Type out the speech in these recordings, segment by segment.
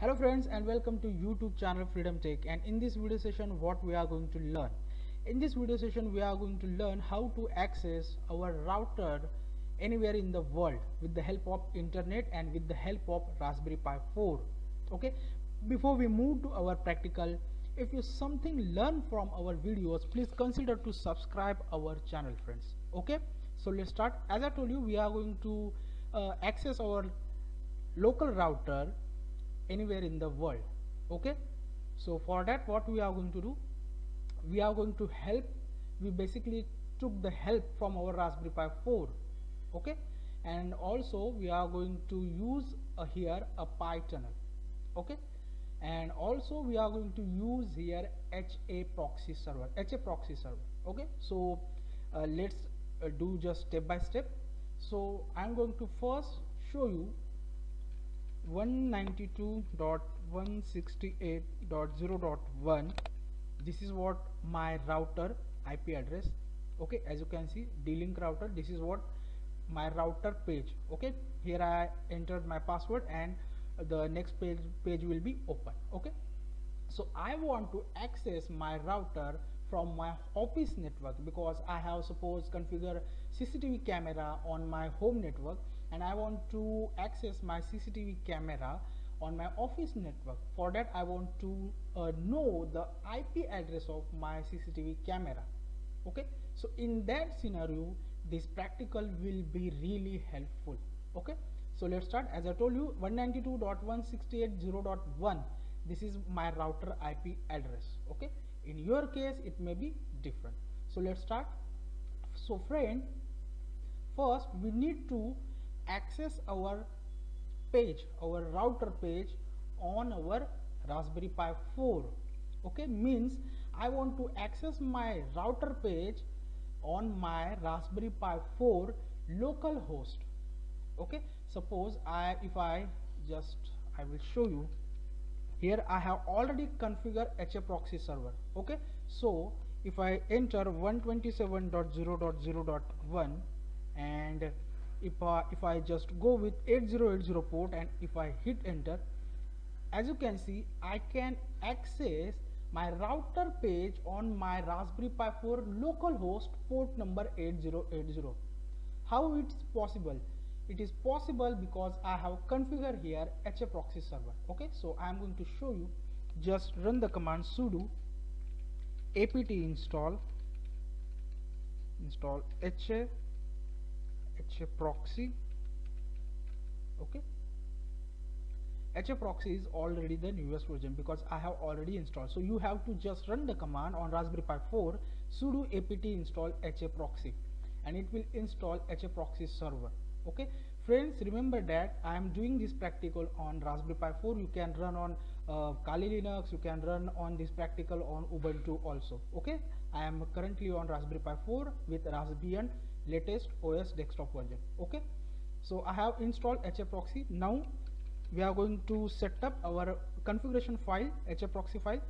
Hello friends and welcome to YouTube channel Freedom Tech, and in this video session what we are going to learn. In this video session we are going to learn how to access our router anywhere in the world with the help of internet and with the help of Raspberry Pi 4. Okay, before we move to our practical, if you something learn from our videos, please consider to subscribe our channel friends. Okay, so let's start. As I told you, we are going to access our local router anywhere in the world. Okay, so for that what we are going to do, we are going to we basically took the help from our Raspberry Pi 4. Okay, and also we are going to use here a Pi tunnel. Okay, and also we are going to use here HA proxy server. Okay, so let's do just step by step. So I'm going to first show you 192.168.0.1. this is what my router IP address. Okay, as you can see, D-Link router, this is what my router page. Okay, here I entered my password and the next page will be open. Okay, so I want to access my router from my office network because I have suppose configure CCTV camera on my home network, and I want to access my CCTV camera on my office network. For that I want to know the IP address of my CCTV camera. Okay, so in that scenario this practical will be really helpful. Okay, so let's start. As I told you, 192.168.0.1, this is my router IP address. Okay, in your case it may be different. So let's start. So friend, first we need to access our page, our router page on our Raspberry Pi 4. Okay, means I want to access my router page on my Raspberry Pi 4 local host. Okay, suppose I will show you. Here I have already configured HA proxy server. Okay, so if I enter 127.0.0.1 and if I just go with 8080 port and if I hit enter, as you can see, I can access my router page on my Raspberry Pi 4 local host port number 8080. How it's possible? It is possible because I have configured here HA proxy server. Okay, so I am going to show you. Just run the command sudo apt install HA proxy. Okay, HA proxy is already the newest version because I have already installed. So you have to just run the command on Raspberry Pi 4 sudo apt install HA proxy, and it will install HA proxy server. Okay, friends, remember that I am doing this practical on Raspberry Pi 4. You can run on Kali Linux, you can run on this practical on Ubuntu also. Okay, I am currently on Raspberry Pi 4 with Raspbian latest OS desktop version. Okay, so I have installed HA proxy. Now we are going to set up our configuration file, HA proxy file.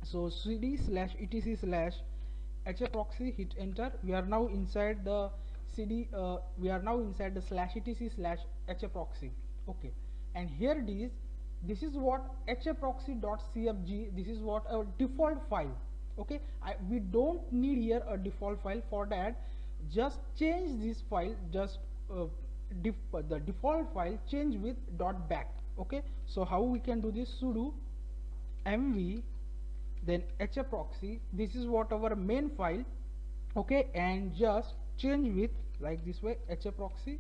So cd/etc/HA proxy, hit enter. We are now inside the cd we are now inside the /etc/HA proxy. Okay, and here it is. This is what haproxy.cfg, this is what our default file. Okay, we don't need here a default file. For that, just change this file, just the default file change with .back. Okay, so how we can do this? Sudo mv then HA proxy, this is what our main file. Okay, and just change with like this way, HA proxy,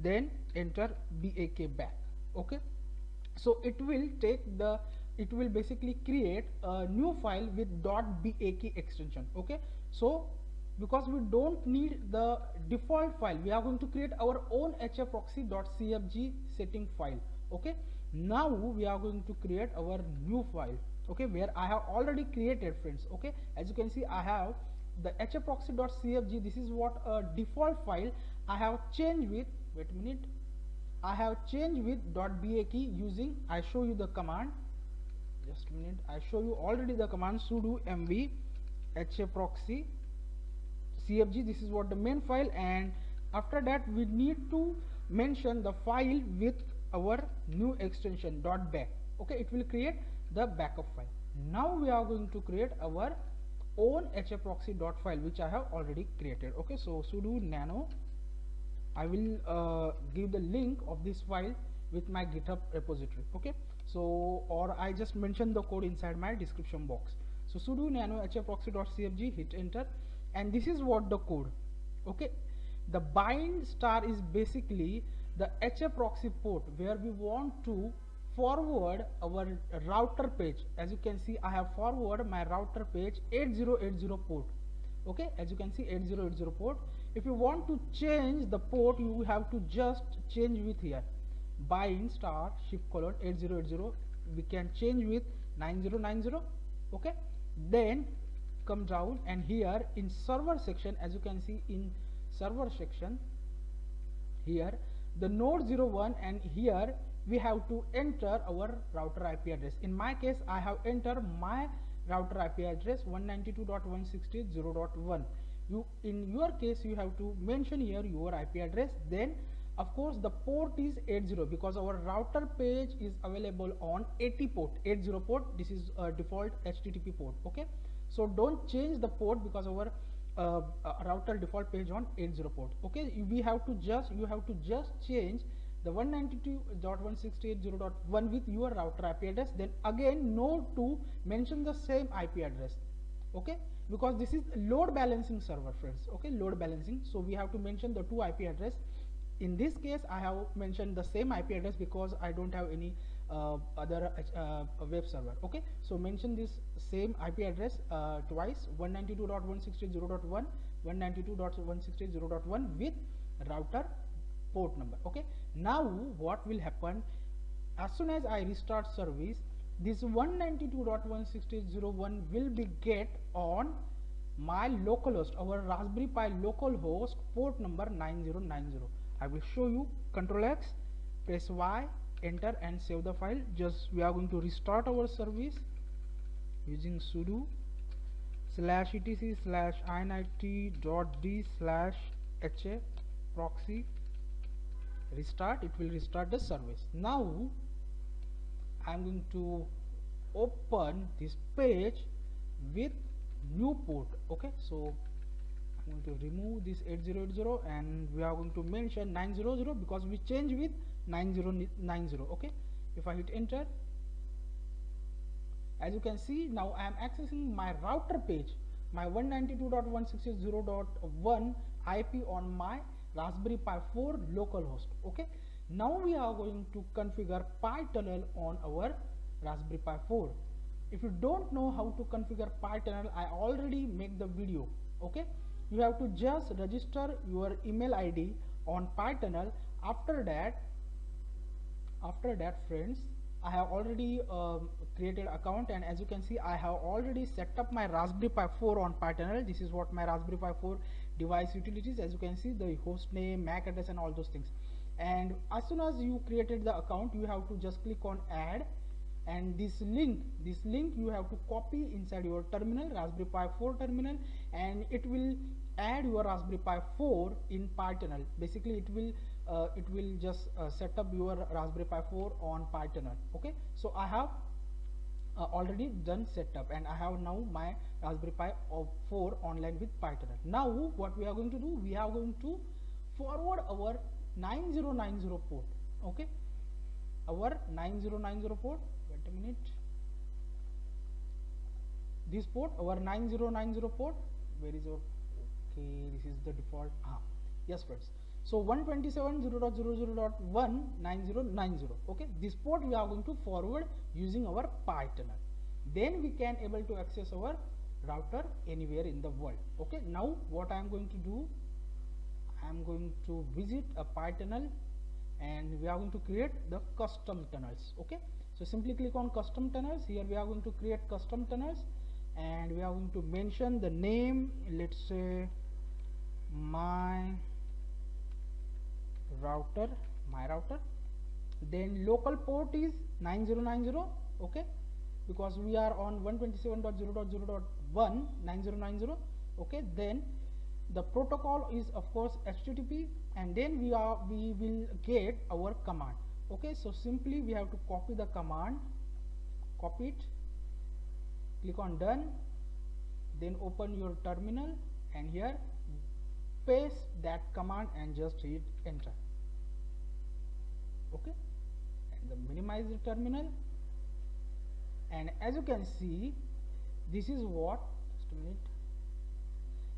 then enter back. Okay, so it will basically create a new file with .back extension. Okay, so because we don't need the default file, we are going to create our own haproxy.cfg setting file. Okay, now we are going to create our new file. Okay, where I have already created, friends. Okay, as you can see, I have the haproxy.cfg. this is what a default file I have changed with, wait a minute, I have changed with .back using, I show you the command, just a minute, I show you already the command sudo mv haproxy cfg, this is what the main file, and after that we need to mention the file with our new extension .back. Okay, it will create the backup file. Now we are going to create our own hproxy.file, which I have already created. Okay, so sudo nano, I will give the link of this file with my GitHub repository. Okay, so or I just mentioned the code inside my description box. So sudo nano hproxy.cfg, hit enter, and this is what the code. Okay, the bind star is basically the hproxy port where we want to forward our router page. As you can see, I have forwarded my router page 8080 port. Okay, as you can see, 8080 port. If you want to change the port, you have to just change with here bind star shift colon 8080. We can change with 9090. Okay, then come down, and here in server section, as you can see in server section here the node 01, and here we have to enter our router IP address. In my case, I have entered my router IP address 192.168.0.1. In your case, you have to mention here your IP address. Then of course the port is 80 because our router page is available on 80 port. This is a default HTTP port. Okay, so don't change the port because our router default page on 80 port. Okay, you have to just change the 192.168.0.1 with your router IP address. Then again node 2 mention the same IP address. Okay, because this is load balancing server, friends. Okay, load balancing, so we have to mention the two IP address. In this case, I have mentioned the same IP address because I don't have any other web server. Okay, so mention this same IP address twice, 192.168.0.1, 192.168.0.1 with router port number. Okay, now what will happen, as soon as I restart service, this 192.168.0.1 will be get on my localhost, our Raspberry Pi localhost port number 9090. I will show you. Control X, press Y, enter, and save the file. Just we are going to restart our service using sudo /etc/init.d/ha proxy restart. It will restart the service. Now I am going to open this page with new port. Okay, so I'm going to remove this 8080 and we are going to mention 900 because we change with 9090. Okay, if I hit enter, as you can see, now I am accessing my router page, my 192.168.0.1 IP on my Raspberry Pi 4 localhost. Okay, now we are going to configure PyTunnel on our Raspberry Pi 4. If you don't know how to configure PyTunnel, I already make the video. Okay, you have to just register your email ID on PyTunnel. After that friends, I have already created account, and as you can see, I have already set up my Raspberry Pi 4 on PyTunnel. This is what my Raspberry Pi 4 device utilities. As you can see, the host name, MAC address, and all those things. And as soon as you created the account, you have to just click on add, and this link you have to copy inside your terminal, Raspberry Pi 4 terminal, and it will add your Raspberry Pi 4 in PyTunnel. Basically it will just set up your Raspberry Pi 4 on PyTunnel. Okay, so I have already done setup, and I have now my Raspberry Pi 4 online with PyTunnel. Now what we are going to do, we are going to forward our 9090 port. Okay, our 9090 port, wait a minute, this port, our 9090 port, where is your, okay, this is the default, yes friends, so 127.0.00.19090. okay, this port we are going to forward using our PyTunnel. Then we can able to access our router anywhere in the world. Okay, now what I am going to do, I am going to visit a PyTunnel, and we are going to create the custom tunnels. Okay, so simply click on custom tunnels. Here we are going to create custom tunnels, and we are going to mention the name, let's say my router, then local port is 9090. okay, because we are on 127.0.0.1 9090. okay, then the protocol is of course HTTP, and then we will get our command. Okay, so simply we have to copy the command, copy it, click on done, then open your terminal and here paste that command and just hit enter. Okay, and then minimize the terminal, and as you can see, this is what, just a minute,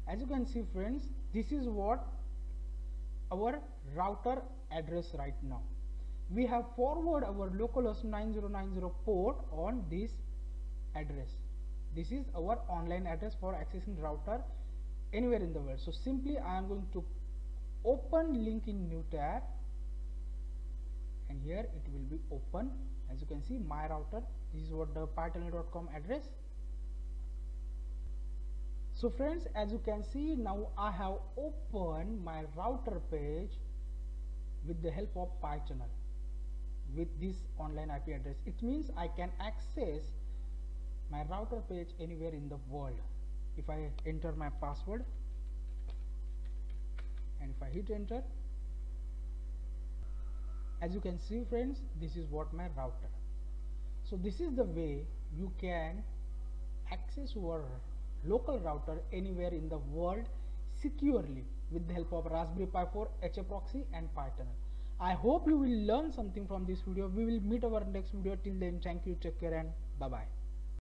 as you can see friends, this is what our router address right now. We have forward our localhost 9090 port on this address. This is our online address for accessing router anywhere in the world. So simply I am going to open link in new tab, and here it will be open. As you can see, my router, this is what the pytunnel.com address. So friends, as you can see, now I have opened my router page with the help of PyTunnel with this online IP address. It means I can access my router page anywhere in the world. If I enter my password and if I hit enter, as you can see friends, this is what my router. So this is the way you can access your local router anywhere in the world securely with the help of Raspberry Pi 4, HA proxy and PyTunnel. I hope you will learn something from this video. We will meet our next video. Till then, thank you, take care, and bye bye.